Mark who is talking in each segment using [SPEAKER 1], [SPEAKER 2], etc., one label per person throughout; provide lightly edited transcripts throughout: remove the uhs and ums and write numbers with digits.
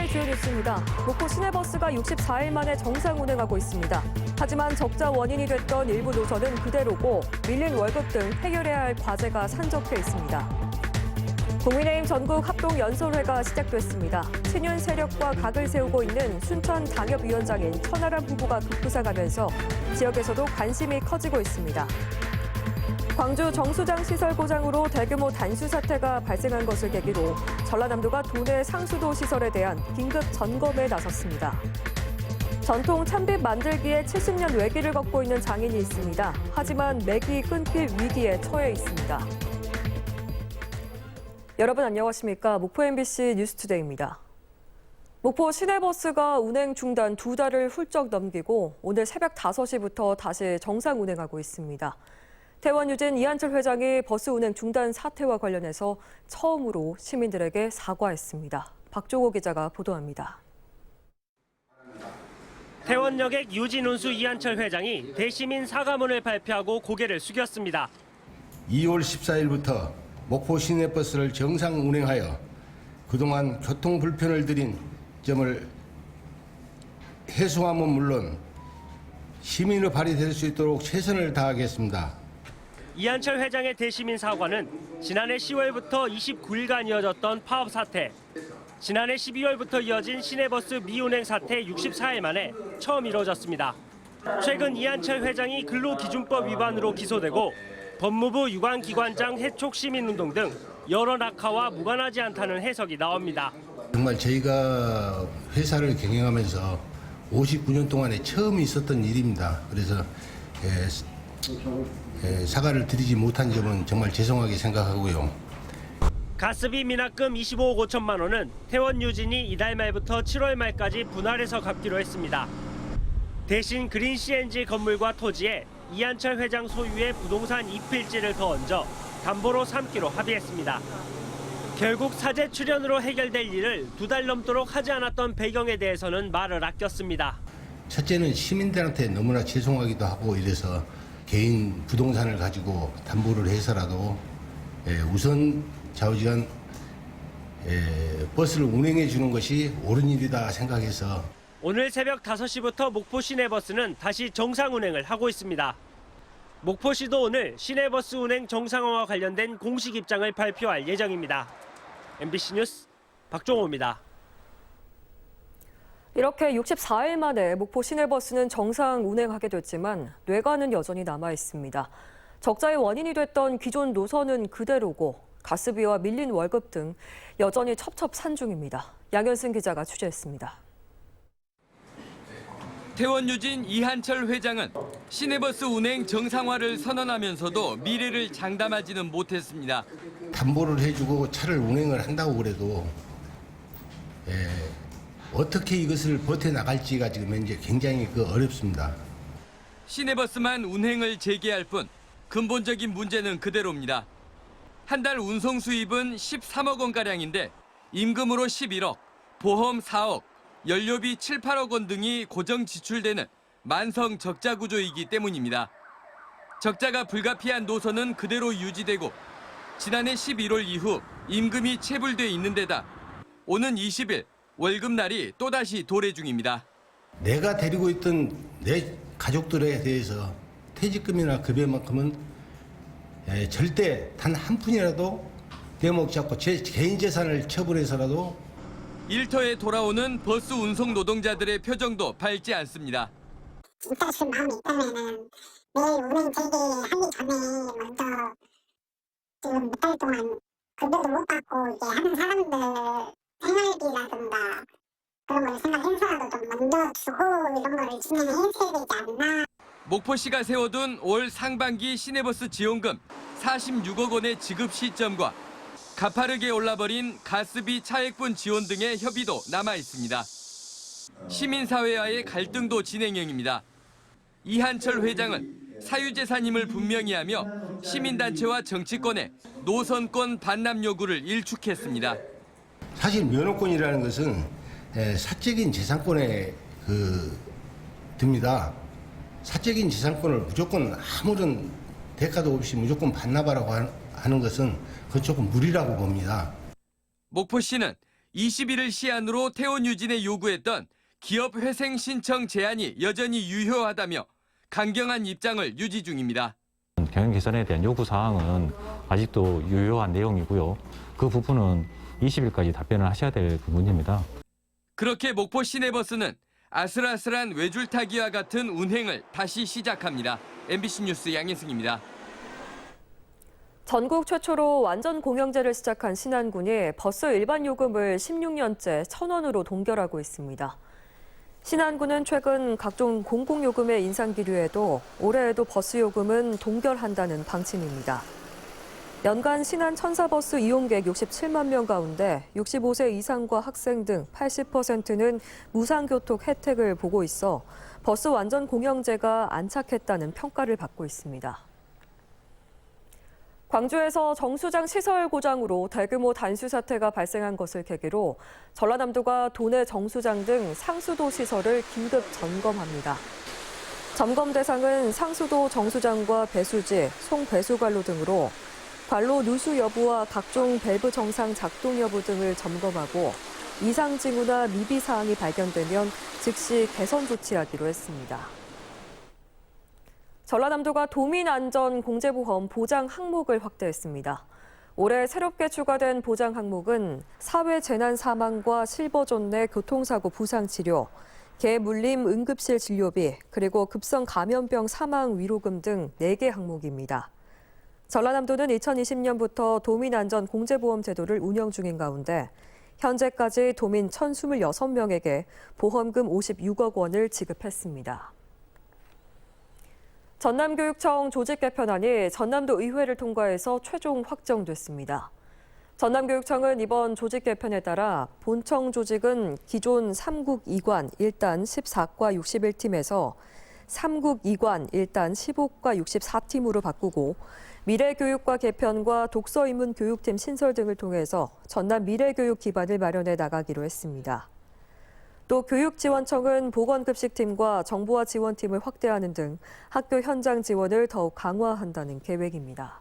[SPEAKER 1] 오늘 주요 뉴스입니다. 목포 시내버스가 64일 만에 정상 운행하고 있습니다. 하지만 적자 원인이 됐던 일부 노선은 그대로고 밀린 월급 등 해결해야 할 과제가 산적해 있습니다. 국민의힘 전국 합동연설회가 시작됐습니다. 친윤 세력과 각을 세우고 있는 순천 당협위원장인 천하람 후보가 급부상하면서 지역에서도 관심이 커지고 있습니다. 광주 정수장 시설 고장으로 대규모 단수 사태가 발생한 것을 계기로 전라남도가 도내 상수도 시설에 대한 긴급 점검에 나섰습니다. 전통 찬빛 만들기에 70년 외기를 걷고 있는 장인이 있습니다. 하지만 맥이 끊길 위기에 처해 있습니다. 여러분 안녕하십니까? 목포 MBC 뉴스투데이입니다. 목포 시내버스가 운행 중단 2달을 훌쩍 넘기고 오늘 새벽 5시부터 다시 정상 운행하고 있습니다. 태원 유진 이한철 회장이 버스 운행 중단 사태와 관련해서 처음으로 시민들에게 사과했습니다. 박종호 기자가 보도합니다.
[SPEAKER 2] 태원 여객 유진 운수 이한철 회장이 대시민 사과문을 발표하고 고개를 숙였습니다.
[SPEAKER 3] 2월 14일부터 목포 시내버스를 정상 운행하여 그동안 교통 불편을 드린 점을 해소함은 물론 시민의 발이 될 수 있도록 최선을 다하겠습니다.
[SPEAKER 2] 이한철 회장의 대시민 사과는 지난해 10월부터 29일간 이어졌던 파업 사태, 지난해 12월부터 이어진 시내버스 미운행 사태 64일 만에 처음 이뤄졌습니다. 최근 이한철 회장이 근로기준법 위반으로 기소되고 법무부 유관기관장 해촉 시민운동 등 여러 낙하와 무관하지 않다는 해석이 나옵니다.
[SPEAKER 3] 정말 저희가 회사를 경영하면서 59년 동안에 처음 있었던 일입니다. 그래서 사과를 드리지 못한 점은 정말 죄송하게 생각하고요.
[SPEAKER 2] 가스비 미납금 25억 5천만 원은 태원 유진이 이달 말부터 7월 말까지 분할해서 갚기로 했습니다. 대신 그린 CNG 건물과 토지에 이한철 회장 소유의 부동산 이필지를 더 얹어 담보로 삼기로 합의했습니다. 결국 사제 출연으로 해결될 일을 2달 넘도록 하지 않았던 배경에 대해서는 말을 아꼈습니다.
[SPEAKER 3] 첫째는 시민들한테 너무나 죄송하기도 하고 이래서 개인 부동산을 가지고 담보를 해서라도 우선 좌우지간 버스를 운행해 주는 것이 옳은 일이다 생각해서
[SPEAKER 2] 오늘 새벽 5시부터 목포 시내버스는 다시 정상 운행을 하고 있습니다. 목포시도 오늘 시내버스 운행 정상화와 관련된 공식 입장을 발표할 예정입니다. MBC 뉴스 박종호입니다.
[SPEAKER 1] 이렇게 64일 만에 목포 시내버스는 정상 운행하게 됐지만 뇌관은 여전히 남아 있습니다. 적자의 원인이 됐던 기존 노선은 그대로고 가스비와 밀린 월급 등 여전히 첩첩산중입니다. 양현승 기자가 취재했습니다.
[SPEAKER 4] 태원 유진 이한철 회장은 시내버스 운행 정상화를 선언하면서도 미래를 장담하지는 못했습니다.
[SPEAKER 3] 담보를 해주고 차를 운행을 한다고 그래도 어떻게 이것을 버텨나갈지가 지금 현재 굉장히 어렵습니다.
[SPEAKER 4] 시내버스만 운행을 재개할 뿐 근본적인 문제는 그대로입니다. 한 달 운송 수입은 13억 원가량인데 임금으로 11억, 보험 4억, 연료비 7, 8억 원 등이 고정 지출되는 만성 적자 구조이기 때문입니다. 적자가 불가피한 노선은 그대로 유지되고 지난해 11월 이후 임금이 체불돼 있는 데다 오는 20일 월급날이 또다시 도래 중입니다.
[SPEAKER 3] 내가 데리고 있던 내 가족들에 대해서 퇴직금이나 급여만큼은 절대 단 한 푼이라도 떼먹지 않고 제 개인 재산을 처분해서라도
[SPEAKER 4] 일터에 돌아오는 버스 운송 노동자들의 표정도 밝지 않습니다.
[SPEAKER 5] 진짜 그 마음이 있다면은 내일 운행 재개하기 전에 먼저 지금 몇 달 동안 급여도 못 받고 이제 하는 사람들 생활비라든가 그런 걸 생각해서라도 좀 먼저 주고 이런 걸 진행해줘야 되지 않나.
[SPEAKER 4] 목포시가 세워둔 올 상반기 시내버스 지원금 46억 원의 지급 시점과 가파르게 올라버린 가스비 차액분 지원 등의 협의도 남아 있습니다. 시민사회와의 갈등도 진행형입니다. 이한철 회장은 사유재산임을 분명히 하며 시민단체와 정치권에 노선권 반납 요구를 일축했습니다.
[SPEAKER 3] 사실 면허권이라는 것은 사적인 재산권에 듭니다. 사적인 재산권을 무조건 아무런 대가도 없이 무조건 반납하라고 하는 것은 그건 조금 무리라고 봅니다.
[SPEAKER 4] 목포시는 21일 시한으로 태원 유진에 요구했던 기업 회생 신청 제한이 여전히 유효하다며 강경한 입장을 유지 중입니다.
[SPEAKER 6] 경영 개선에 대한 요구 사항은 아직도 유효한 내용이고요. 그 부분은 20일까지 답변을 하셔야 될 부분입니다.
[SPEAKER 4] 그렇게 목포 시내버스는 아슬아슬한 외줄타기와 같은 운행을 다시 시작합니다. MBC 뉴스 양혜승입니다.
[SPEAKER 1] 전국 최초로 완전 공영제를 시작한 신안군이 버스 일반 요금을 16년째 1,000원으로 동결하고 있습니다. 신안군은 최근 각종 공공요금의 인상 기류에도 올해에도 버스 요금은 동결한다는 방침입니다. 연간 신안 천사버스 이용객 67만 명 가운데 65세 이상과 학생 등 80%는 무상교통 혜택을 보고 있어 버스 완전 공영제가 안착했다는 평가를 받고 있습니다. 광주에서 정수장 시설 고장으로 대규모 단수 사태가 발생한 것을 계기로 전라남도가 도내 정수장 등 상수도 시설을 긴급 점검합니다. 점검 대상은 상수도 정수장과 배수지, 송배수관로 등으로 관로 누수 여부와 각종 밸브 정상 작동 여부 등을 점검하고 이상 징후나 미비 사항이 발견되면 즉시 개선 조치하기로 했습니다. 전라남도가 도민안전 공제보험 보장 항목을 확대했습니다. 올해 새롭게 추가된 보장 항목은 사회 재난 사망과 실버존 내 교통사고 부상치료, 개물림 응급실 진료비, 그리고 급성 감염병 사망 위로금 등 4개 항목입니다. 전라남도는 2020년부터 도민안전 공제보험 제도를 운영 중인 가운데 현재까지 도민 1,026명에게 보험금 56억 원을 지급했습니다. 전남교육청 조직 개편안이 전남도 의회를 통과해서 최종 확정됐습니다. 전남교육청은 이번 조직 개편에 따라 본청 조직은 기존 3국 2관 1단 14과 61팀에서 3국 2관 1단 15과 64팀으로 바꾸고 미래교육과 개편과 독서인문 교육팀 신설 등을 통해서 전남 미래교육 기반을 마련해 나가기로 했습니다. 또 교육지원청은 보건급식팀과 정보화 지원팀을 확대하는 등 학교 현장 지원을 더욱 강화한다는 계획입니다.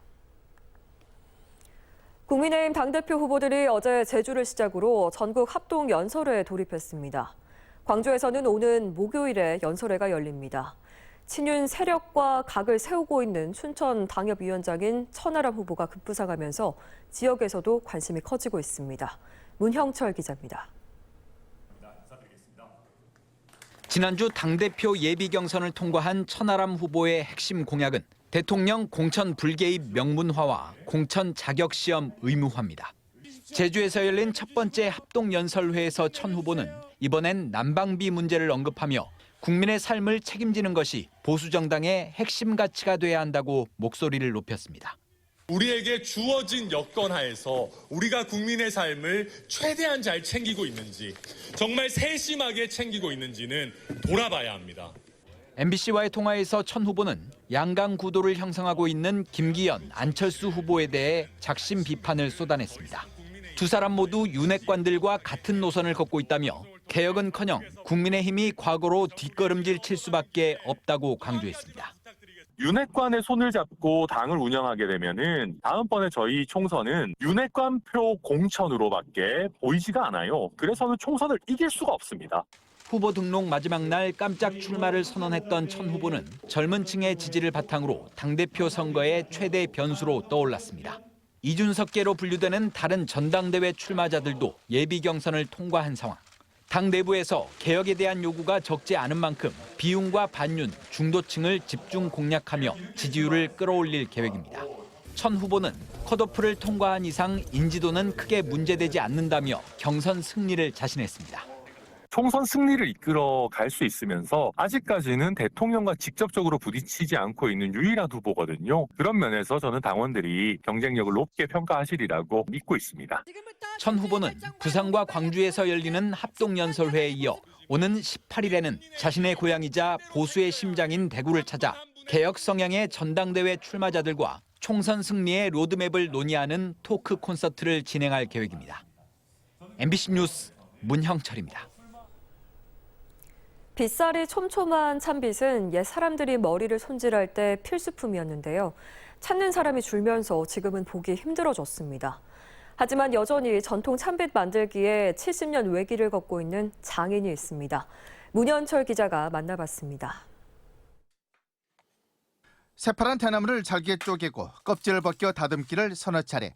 [SPEAKER 1] 국민의힘 당대표 후보들이 어제 제주를 시작으로 전국 합동 연설회에 돌입했습니다. 광주에서는 오는 목요일에 연설회가 열립니다. 친윤 세력과 각을 세우고 있는 춘천 당협위원장인 천하람 후보가 급부상하면서 지역에서도 관심이 커지고 있습니다. 문형철 기자입니다.
[SPEAKER 7] 지난주 당대표 예비 경선을 통과한 천하람 후보의 핵심 공약은 대통령 공천 불개입 명문화와 공천 자격시험 의무화입니다. 제주에서 열린 첫 번째 합동연설회에서 천 후보는 이번엔 난방비 문제를 언급하며 국민의 삶을 책임지는 것이 보수정당의 핵심 가치가 돼야 한다고 목소리를 높였습니다.
[SPEAKER 8] 우리에게 주어진 여건 하에서 우리가 국민의 삶을 최대한 잘 챙기고 있는지, 정말 세심하게 챙기고 있는지는 돌아봐야 합니다.
[SPEAKER 7] MBC와의 통화에서 천 후보는 양강 구도를 형성하고 있는 김기현, 안철수 후보에 대해 작심 비판을 쏟아냈습니다. 두 사람 모두 윤핵관들과 같은 노선을 걷고 있다며 개혁은커녕 국민의힘이 과거로 뒷걸음질 칠 수밖에 없다고 강조했습니다.
[SPEAKER 9] 윤핵관의 손을 잡고 당을 운영하게 되면은 다음번에 저희 총선은 윤핵관표 공천으로밖에 보이지가 않아요. 그래서는 총선을 이길 수가 없습니다.
[SPEAKER 7] 후보 등록 마지막 날 깜짝 출마를 선언했던 천 후보는 젊은 층의 지지를 바탕으로 당대표 선거의 최대 변수로 떠올랐습니다. 이준석계로 분류되는 다른 전당대회 출마자들도 예비 경선을 통과한 상황. 당 내부에서 개혁에 대한 요구가 적지 않은 만큼 비윤과 반윤, 중도층을 집중 공략하며 지지율을 끌어올릴 계획입니다. 천 후보는 컷오프를 통과한 이상 인지도는 크게 문제되지 않는다며 경선 승리를 자신했습니다.
[SPEAKER 9] 총선 승리를 이끌어 갈 수 있으면서 아직까지는 대통령과 직접적으로 부딪히지 않고 있는 유일한 후보거든요. 그런 면에서 저는 당원들이 경쟁력을 높게 평가하시리라고 믿고 있습니다.
[SPEAKER 7] 천 후보는 부산과 광주에서 열리는 합동연설회에 이어 오는 18일에는 자신의 고향이자 보수의 심장인 대구를 찾아 개혁 성향의 전당대회 출마자들과 총선 승리의 로드맵을 논의하는 토크 콘서트를 진행할 계획입니다. MBC 뉴스 문형철입니다.
[SPEAKER 1] 빗살이 촘촘한 찬빗은 옛 사람들이 머리를 손질할 때 필수품이었는데요. 찾는 사람이 줄면서 지금은 보기 힘들어졌습니다. 하지만 여전히 전통 참빗 만들기에 70년 외길을 걷고 있는 장인이 있습니다. 문현철 기자가 만나봤습니다.
[SPEAKER 10] 새파란 대나무를 잘게 쪼개고 껍질을 벗겨 다듬기를 서너 차례.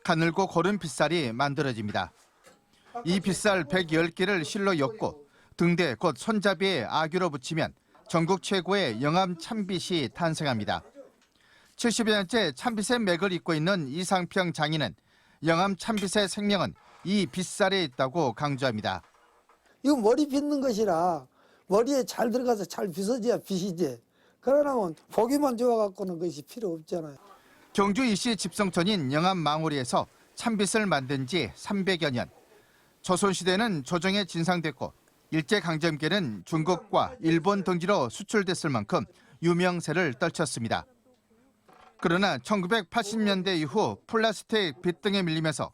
[SPEAKER 10] 가늘고 고른 빗살이 만들어집니다. 이 빗살 110개를 실로 엮고 등대 곧 손잡이에 아귀로 붙이면 전국 최고의 영암 참빗이 탄생합니다. 70여 년째 참빗의 맥을 잇고 있는 이상평 장인은 영암 참빗의 생명은 이 빗살에 있다고 강조합니다.
[SPEAKER 11] 이거 머리 빗는 것이라 머리에 잘 들어가서 잘 빗어져야 빗이지. 그러나면 보기만 좋아갖고는 그것이 필요 없잖아요.
[SPEAKER 10] 경주 이씨 집성촌인 영암 망우리에서 참빗을 만든 지 300여 년. 조선시대는 조정에 진상됐고 일제강점기에는 중국과 일본 등지로 수출됐을 만큼 유명세를 떨쳤습니다. 그러나 1980년대 이후 플라스틱 빗 등에 밀리면서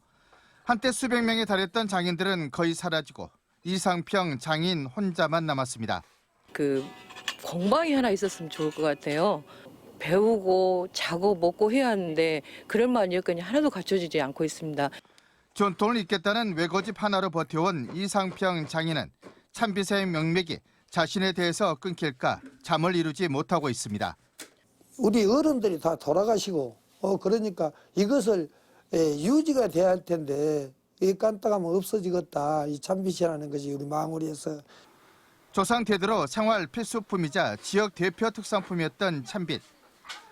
[SPEAKER 10] 한때 수백 명에 달했던 장인들은 거의 사라지고 이상평 장인 혼자만 남았습니다.
[SPEAKER 12] 공방이 하나 있었으면 좋을 것 같아요. 배우고 자고 먹고 해야 하는데 그럴 만한 여건이 하나도 갖춰지지 않고 있습니다.
[SPEAKER 10] 전통을 잇겠다는 외고집 하나로 버텨온 이상평 장인은 참빗의 명맥이 자신에 대해서 끊길까 잠을 이루지 못하고 있습니다.
[SPEAKER 11] 우리 어른들이 다 돌아가시고 그러니까 이것을 유지가 돼야 할 텐데 이 깐딱하면 없어지겠다. 이 참빗이라는 것이 우리 망우리에서.
[SPEAKER 10] 조상 대대로 생활 필수품이자 지역 대표 특산품이었던 참빗.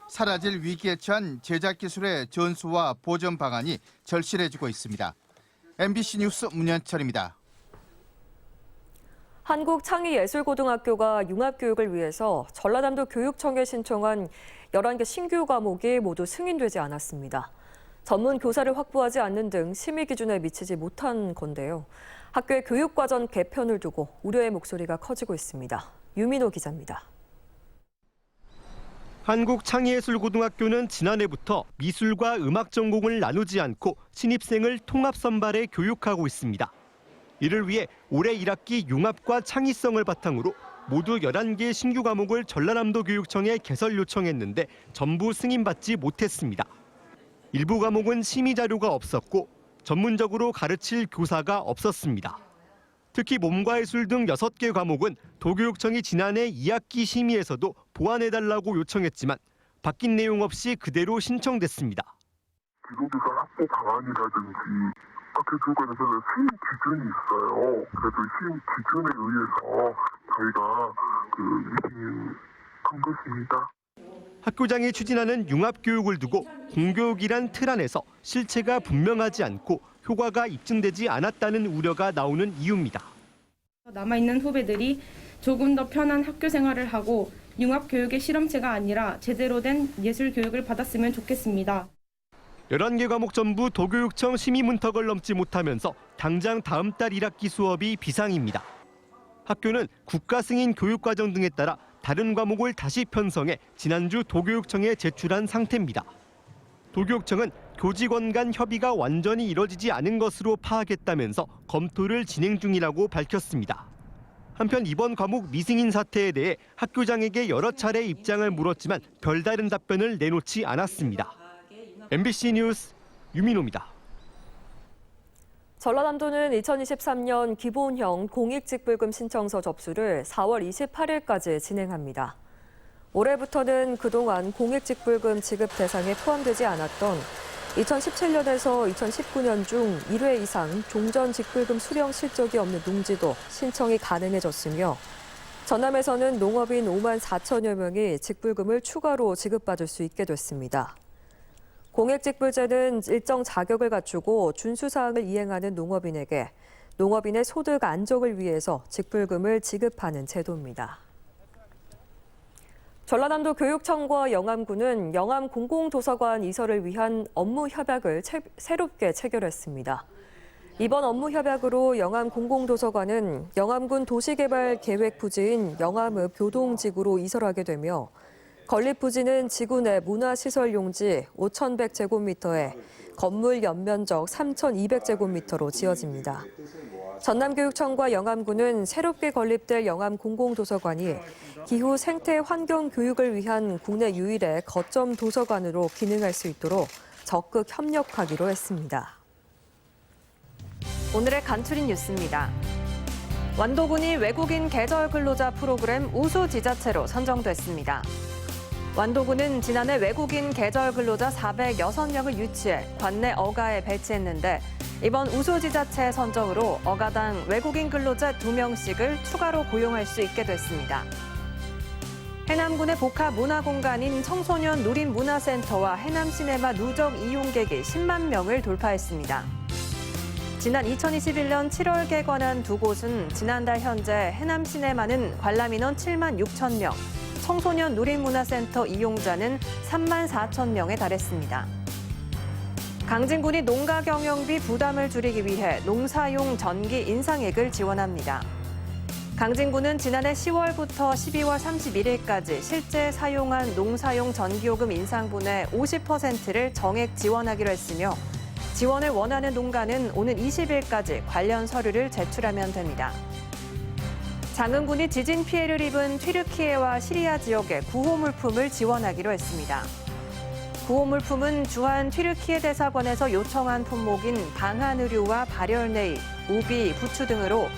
[SPEAKER 10] 사라질 위기에 처한 제작 기술의 전수와 보존 방안이 절실해지고 있습니다. MBC 뉴스 문현철입니다.
[SPEAKER 1] 한국창의예술고등학교가 융합교육을 위해서 전라남도 교육청에 신청한 11개 신규 과목이 모두 승인되지 않았습니다. 전문 교사를 확보하지 않는 등 심의 기준에 미치지 못한 건데요. 학교의 교육과정 개편을 두고 우려의 목소리가 커지고 있습니다. 유민호 기자입니다.
[SPEAKER 13] 한국창의예술고등학교는 지난해부터 미술과 음악 전공을 나누지 않고 신입생을 통합 선발해 교육하고 있습니다. 이를 위해 올해 1학기 융합과 창의성을 바탕으로 모두 11개 신규 과목을 전라남도 교육청에 개설 요청했는데 전부 승인받지 못했습니다. 일부 과목은 심의 자료가 없었고 전문적으로 가르칠 교사가 없었습니다. 특히 몸과 예술 등 6개 과목은 도교육청이 지난해 2학기 심의에서도 보완해달라고 요청했지만 바뀐 내용 없이 그대로 신청됐습니다.
[SPEAKER 14] 기록교사 확보 방안이라든지 학교 교육관에서는 수임 기준이 있어요. 그래서 수임 기준에 의해서 저희가 위임한 것입니다.
[SPEAKER 13] 학교장이 추진하는 융합교육을 두고 공교육이란 틀 안에서 실체가 분명하지 않고 효과가 입증되지 않았다는 우려가 나오는 이유입니다.
[SPEAKER 15] 남아있는 후배들이 조금 더 편한 학교 생활을 하고 융합교육의 실험체가 아니라 제대로 된 예술교육을 받았으면 좋겠습니다.
[SPEAKER 13] 11개 과목 전부 도교육청 심의 문턱을 넘지 못하면서 당장 다음 달 1학기 수업이 비상입니다. 학교는 국가 승인 교육과정 등에 따라 다른 과목을 다시 편성해 지난주 도교육청에 제출한 상태입니다. 도교육청은 교직원 간 협의가 완전히 이뤄지지 않은 것으로 파악했다면서 검토를 진행 중이라고 밝혔습니다. 한편 이번 과목 미승인 사태에 대해 학교장에게 여러 차례 입장을 물었지만 별다른 답변을 내놓지 않았습니다. MBC 뉴스 유민호입니다.
[SPEAKER 1] 전라남도는 2023년 기본형 공익직불금 신청서 접수를 4월 28일까지 진행합니다. 올해부터는 그동안 공익직불금 지급 대상에 포함되지 않았던 2017년에서 2019년 중 1회 이상 종전직불금 수령 실적이 없는 농지도 신청이 가능해졌으며 전남에서는 농업인 5만 4천여 명이 직불금을 추가로 지급받을 수 있게 됐습니다. 공익직불제는 일정 자격을 갖추고 준수사항을 이행하는 농업인에게 농업인의 소득 안정을 위해서 직불금을 지급하는 제도입니다. 전라남도 교육청과 영암군은 영암 공공도서관 이설을 위한 업무 협약을 새롭게 체결했습니다. 이번 업무 협약으로 영암 공공도서관은 영암군 도시개발 계획 부지인 영암읍 교동지구로 이설하게 되며 건립 부지는 지구 내 문화시설 용지 5,100제곱미터에 건물 연면적 3,200제곱미터로 지어집니다. 전남교육청과 영암군은 새롭게 건립될 영암 공공도서관이 기후 생태 환경 교육을 위한 국내 유일의 거점 도서관으로 기능할 수 있도록 적극 협력하기로 했습니다. 오늘의 간추린 뉴스입니다. 완도군이 외국인 계절 근로자 프로그램 우수 지자체로 선정됐습니다. 완도군은 지난해 외국인 계절 근로자 406명을 유치해 관내 어가에 배치했는데 이번 우수 지자체 선정으로 어가당 외국인 근로자 2명씩을 추가로 고용할 수 있게 됐습니다. 해남군의 복합 문화공간인 청소년 누림문화센터와 해남시네마 누적 이용객이 10만 명을 돌파했습니다. 지난 2021년 7월 개관한 두 곳은 지난달 현재 해남시네마는 관람 인원 7만 6천 명, 청소년 누림문화센터 이용자는 3만 4천 명에 달했습니다. 강진군이 농가 경영비 부담을 줄이기 위해 농사용 전기 인상액을 지원합니다. 강진군은 지난해 10월부터 12월 31일까지 실제 사용한 농사용 전기요금 인상분의 50%를 정액 지원하기로 했으며 지원을 원하는 농가는 오는 20일까지 관련 서류를 제출하면 됩니다. 장흥군이 지진 피해를 입은 튀르키예와 시리아 지역에 구호 물품을 지원하기로 했습니다. 구호 물품은 주한 튀르키예 대사관에서 요청한 품목인 방한 의류와 발열네일, 우비, 부추 등으로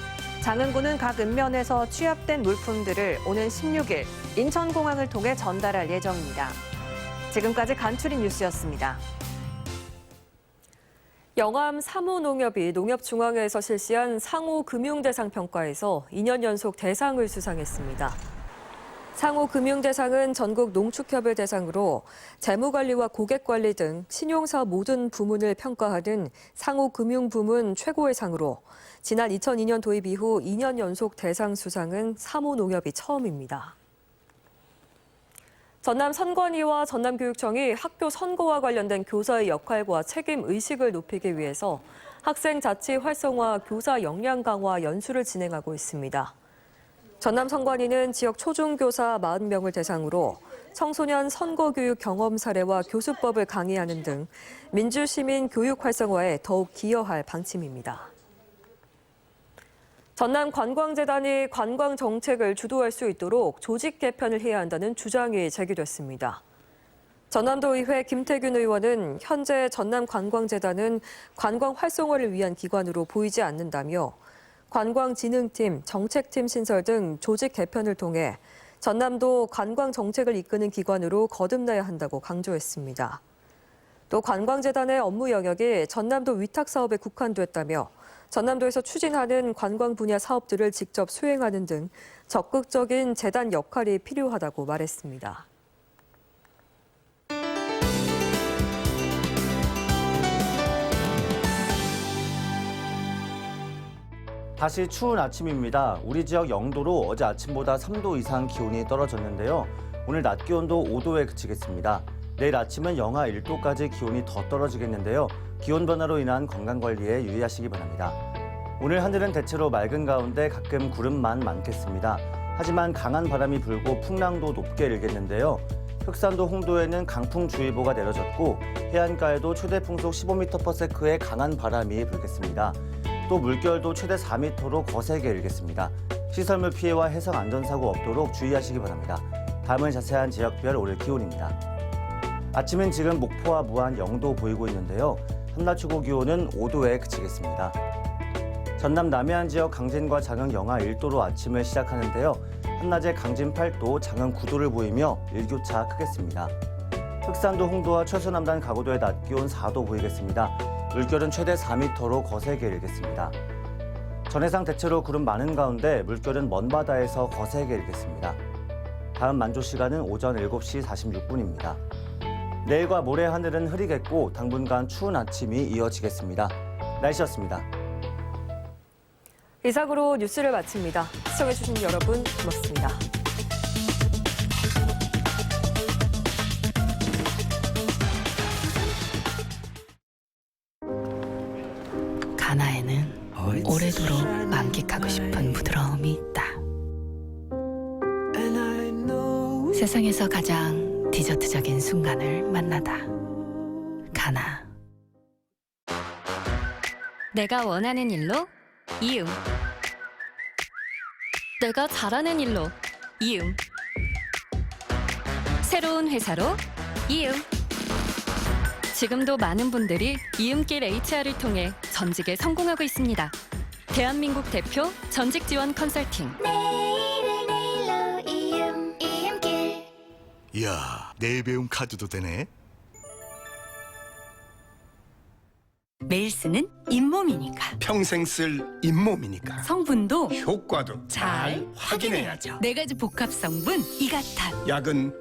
[SPEAKER 1] 장흥군은 각 읍면에서 취합된 물품들을 오는 16일 인천공항을 통해 전달할 예정입니다. 지금까지 간추린 뉴스였습니다. 영암 사무농협이 농협중앙회에서 실시한 상호금융대상 평가에서 2년 연속 대상을 수상했습니다. 상호금융대상은 전국 농축협을 대상으로 재무관리와 고객관리 등 신용사업 모든 부문을 평가하는 상호금융 부문 최고의 상으로 지난 2002년 도입 이후 2년 연속 대상 수상은 사무농협이 처음입니다. 전남 선관위와 전남교육청이 학교 선거와 관련된 교사의 역할과 책임 의식을 높이기 위해서 학생 자치 활성화, 교사 역량 강화 연수를 진행하고 있습니다. 전남 선관위는 지역 초중교사 40명을 대상으로 청소년 선거교육 경험 사례와 교수법을 강의하는 등 민주시민 교육 활성화에 더욱 기여할 방침입니다. 전남관광재단이 관광 정책을 주도할 수 있도록 조직 개편을 해야 한다는 주장이 제기됐습니다. 전남도의회 김태균 의원은 현재 전남관광재단은 관광 활성화를 위한 기관으로 보이지 않는다며 관광진흥팀, 정책팀 신설 등 조직 개편을 통해 전남도 관광 정책을 이끄는 기관으로 거듭나야 한다고 강조했습니다. 또 관광재단의 업무 영역이 전남도 위탁 사업에 국한됐다며 전남도에서 추진하는 관광 분야 사업들을 직접 수행하는 등 적극적인 재단 역할이 필요하다고 말했습니다.
[SPEAKER 16] 다시 추운 아침입니다. 우리 지역 영도로 어제 아침보다 3도 이상 기온이 떨어졌는데요. 오늘 낮 기온도 5도에 그치겠습니다. 내일 아침은 영하 1도까지 기온이 더 떨어지겠는데요. 기온 변화로 인한 건강관리에 유의하시기 바랍니다. 오늘 하늘은 대체로 맑은 가운데 가끔 구름만 많겠습니다. 하지만 강한 바람이 불고 풍랑도 높게 일겠는데요. 흑산도 홍도에는 강풍주의보가 내려졌고 해안가에도 최대 풍속 15m/s의 강한 바람이 불겠습니다. 또 물결도 최대 4m로 거세게 일겠습니다. 시설물 피해와 해상 안전사고 없도록 주의하시기 바랍니다. 다음은 자세한 지역별 오늘 기온입니다. 아침은 지금 목포와 무안 0도 보이고 있는데요. 한낮 최고 기온은 5도에 그치겠습니다. 전남 남해안 지역 강진과 장흥 영하 1도로 아침을 시작하는데요. 한낮에 강진 8도, 장흥 9도를 보이며 일교차 크겠습니다. 흑산도 홍도와 최소남단 가고도의 낮 기온 4도 보이겠습니다. 물결은 최대 4m로 거세게 일겠습니다. 전해상 대체로 구름 많은 가운데 물결은 먼 바다에서 거세게 일겠습니다. 다음 만조 시간은 오전 7시 46분입니다. 내일과 모레 하늘은 흐리겠고 당분간 추운 아침이 이어지겠습니다. 날씨였습니다.
[SPEAKER 1] 이상으로 뉴스를 마칩니다. 시청해주신 여러분 고맙습니다.
[SPEAKER 17] 가나에는 오래도록 만끽하고 싶은 부드러움이 있다. 세상에서 가장 디저트적인 순간을 만나다. 가나.
[SPEAKER 18] 내가 원하는 일로 이음. 내가 잘하는 일로 이음. 새로운 회사로 이음. 지금도 많은 분들이 이음길 HR을 통해 전직에 성공하고 있습니다. 대한민국 대표 전직 지원 컨설팅.
[SPEAKER 19] 이야, 내일 배움 카드도 되네.
[SPEAKER 17] 매일 쓰는 잇몸이니까.
[SPEAKER 19] 평생 쓸 잇몸이니까.
[SPEAKER 17] 성분도
[SPEAKER 19] 효과도
[SPEAKER 17] 잘 확인해야죠. 4가지 복합 성분 이가탄.
[SPEAKER 19] 약은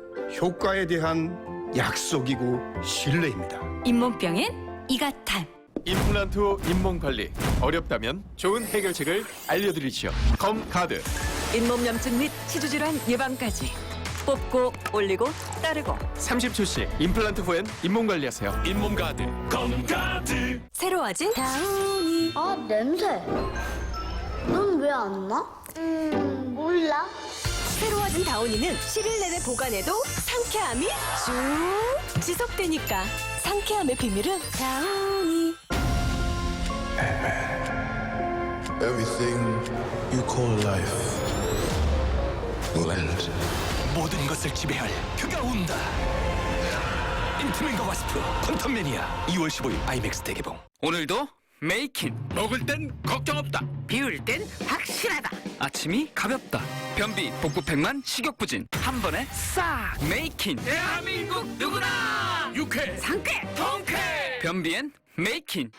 [SPEAKER 19] 효과에 대한 약속이고 신뢰입니다.
[SPEAKER 17] 잇몸병엔 이가탄.
[SPEAKER 20] 임플란트 잇몸 관리 어렵다면 좋은 해결책을 알려드리죠. 검가드.
[SPEAKER 17] 잇몸 염증 및 치주질환 예방까지. 뽑고 올리고 따르고
[SPEAKER 20] 30초씩 임플란트 후엔 잇몸 관리하세요. 잇몸 가드. 검가드.
[SPEAKER 17] 새로워진 다운이.
[SPEAKER 5] 아, 냄새. 넌 왜 안 나? 몰라.
[SPEAKER 17] 새로워진 다운이는 10일 내내 보관해도 상쾌함이 쭉 지속되니까 상쾌함의 비밀은 다운이.
[SPEAKER 19] Everything you call life will end. 모든 것을 지배할 그가 온다. 인트맨과 와스프 퀀텀 매니아 2월 15일 IMAX 대개봉.
[SPEAKER 4] 오늘도 메이킨. 먹을 땐 걱정 없다. 비울 땐 확실하다. 아침이 가볍다. 변비, 복부팩만 식욕부진. 한 번에 싹 메이킨. 대한민국 누구나 유쾌, 상쾌, 통쾌. 변비엔 메이킨.